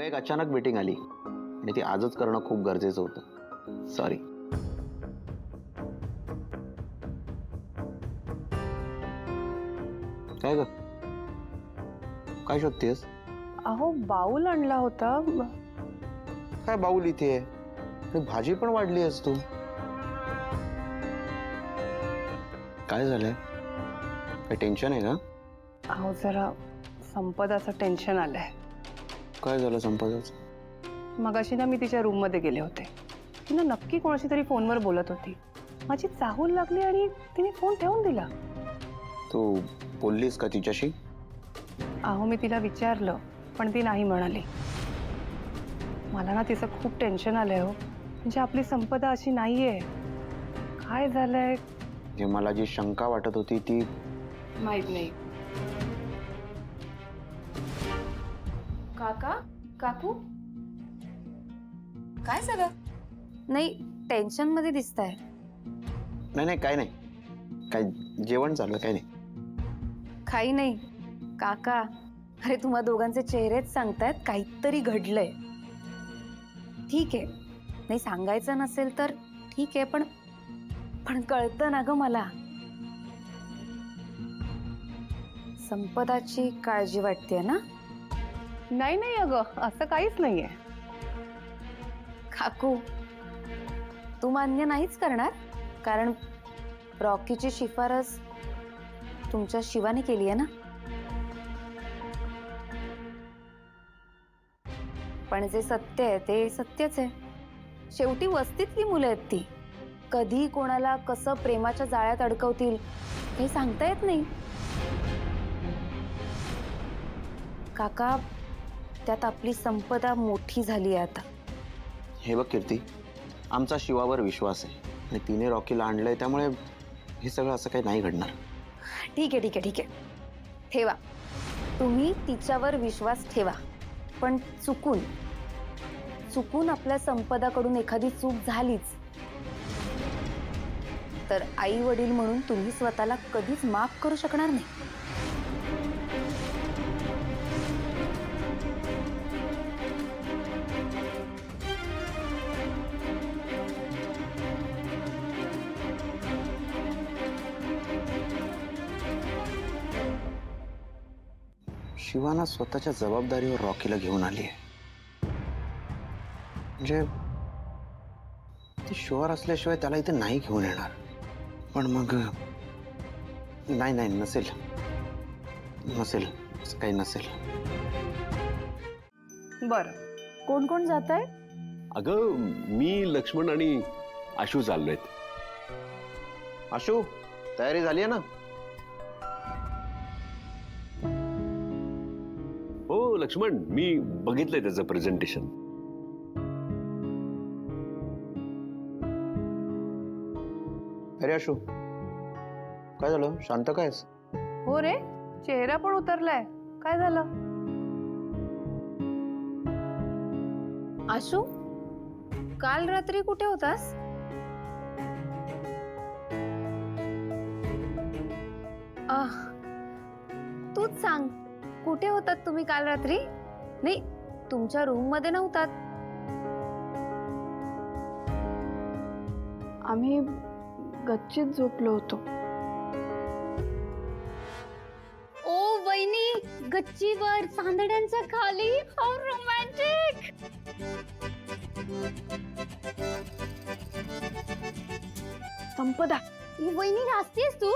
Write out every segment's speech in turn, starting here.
एक अचानक मीटिंग आली आणि ती आजच करणं खूप गरजेचं होतं. सॉरी. काय ग, काय शोधतेस? अहो बाऊल आणला होता. काय बाऊल इथे आहे आणि भाजी पण वाढली आहेस तू. काय झालंय? काय टेन्शन आहे का? अहो जरा संपदाचं टेन्शन आलंय. काय झालं संपदाचं? मगाशी ना मी तिच्या रूम मध्ये गेले होते. ती ना नक्की कोणाशी तरी फोनवर बोलत होती. माझी चाहूल लागली आणि तिने फोन ठेवून दिला. तू बोललीस का तिच्याशी? अहो मी तिला विचारलं पण ती नाही म्हणाली. मला ना तिचं खूप टेन्शन आलंय हो. म्हणजे आपली संपदा अशी नाहीये. काय झालंय जे मला जी शंका वाटत होती ती माहित नाही. काका काकू काय झालं? नाही टेन्शन मध्ये दिसताय. नाही नाही काय नाही. काय जेवण चाललं काय नाही. काही नाही काका. अरे तुम्हा दोघांचे चेहरेच सांगतायत काहीतरी घडलंय. ठीक आहे नाही सांगायचं नसेल तर ठीक आहे पण पण कळतं ना ग मला. संपदाची काळजी वाटते ना? नाही नाही अगं असं काहीच नाहीये. काकू तू मान्य नाहीच करणार कारण रॉकीची शिफारस तुमच्या शिवाने केली आहे ना? पण जे सत्य आहे ते सत्यच आहे. शेवटी वस्तीतली मुलं आहेत ती. कधी कोणाला कसं प्रेमाच्या जाळ्यात अडकवतील हे सांगता येत नाही. काका त्यात आपली संपदा मोठी झाली आहे आता. हे बघ कीर्ती, आमचा शिवावर विश्वास आहे आणि तिने रॉकीला आणलंय त्यामुळे हे सगळं असं काही नाही घडणार. ठीक आहे ठीक आहे ठीक आहे ठेवा. तुम्ही तिच्यावर विश्वास ठेवा पण चुकून चुकून आपल्या संपदाकडून एखादी चूक झालीच तर आई वडील म्हणून तुम्ही स्वतःला कधीच माफ करू शकणार नाही. शिवाना स्वतःच्या जबाबदारीवर रॉकीला घेऊन आली आहे. म्हणजे ती शुअर असल्याशिवाय त्याला इथे नाही घेऊन येणार. पण मग नाही नाही नसेल नसेल असं काही नसेल. बरं कोण कोण जात आहे? अगं मी लक्ष्मण आणि आशू चाललोय. आशू तयारी झाली आहे ना? हो लक्ष्मण मी बघितलंय त्याचं प्रेझेंटेशन. अरे आशू काय झालं? शांत कायस? हो रे चेहरा पण उतरलाय. काय झालं? आशू काल रात्री कुठे होतास? तूच सांग कुठे होतात तुम्ही काल रात्री? नाही तुमच्या रूम मध्ये नव्हतात. आम्ही गच्चीत झोपलो होतो. ओ वहिनी गच्चीवर चांदड्यांच्या खाली. How romantic. संपदा वहिनी नाचतेस तू?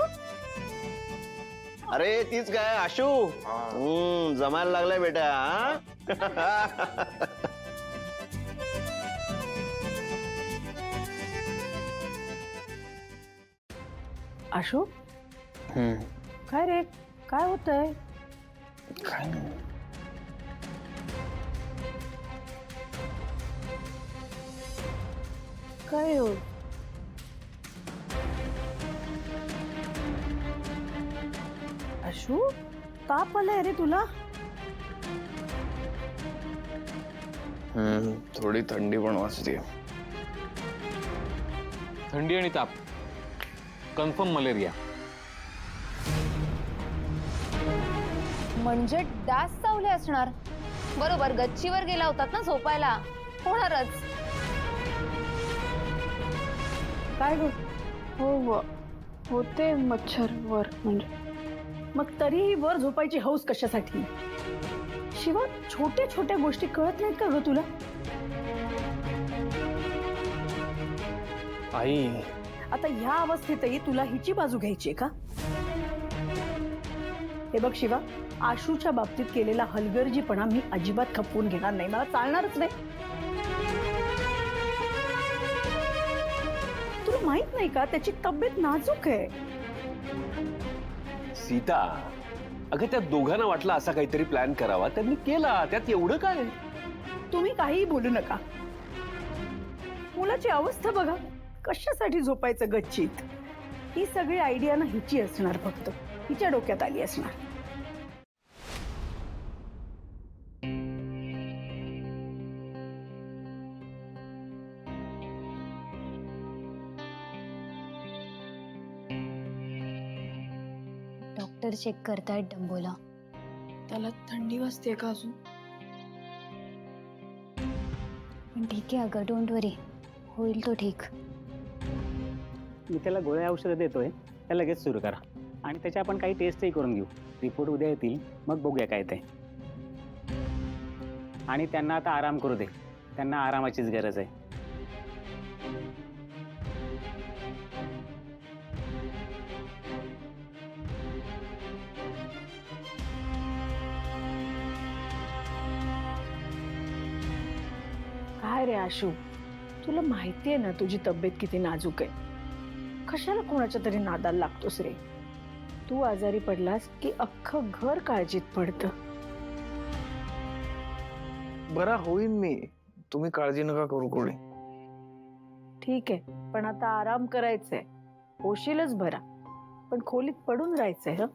अरे तीच काय आशू. जमायला लागलाय बेटा. आशू काय रे काय होतंय? काय नाही. काय हो? आशू ताप आलाय रे तुला? थोडी थंडी पण वाजते. थंडी आणि ताप कन्फर्म मलेरिया. म्हणजे डास चावले असणार. बरोबर गच्चीवर गेला होतात ना झोपायला, होणारच. काय ग? हो होते मच्छर वर म्हणजे. मग तरीही वर झोपायची हौस कशासाठी? शिवा, छोट्या छोट्या गोष्टी कळत नाहीत का ग तुला? आई आता ह्या अवस्थेतही तुला हिची बाजू घ्यायची का? हे बघ शिवा, आशूच्या बाबतीत केलेला हलगर्जीपणा मी अजिबात खपवून घेणार नाही. मला चालणारच नाही. तुला माहित नाही का त्याची तब्येत नाजूक आहे. सीता, अगं त्या दोघांना वाटलं असा काहीतरी प्लॅन करावा, त्यांनी केला. त्यात एवढं काय? तुम्ही काहीही बोलू नका. मुलाची अवस्था बघा. कशासाठी झोपायचं गच्चीत? ही सगळी आयडिया ना हिची असणार, फक्त हिच्या डोक्यात आली असणार. डॉक्टर चेक करतायत डंबोला. त्याला थंडी वाजते का अजून? पण ठीक आहे अगं, डोंट वरी, होईल तो ठीक. मी त्याला गोळ्या औषधं देतोय, त्या लगेच सुरू करा. आणि त्याच्या आपण काही टेस्टही करून घेऊ. रिपोर्ट उद्या येतील, मग बघूया काय ते. आणि त्यांना आता आराम करू दे. त्यांना आरामाचीच गरज आहे. काय रे आशू, तुला माहितीये ना तुझी तब्येत किती नाजूक आहे. कशाला कोणाच्या तरी नादाला लागतोस रे? तू आजारी पडलास की अख्खं घर काळजीत पडतं. बरा होईन मी, तुम्ही काळजी नका करू कोणी. ठीक आहे, पण आता आराम करायचंय. होशीलच बरा, पण खोलीत पडून राहायचंय. हं?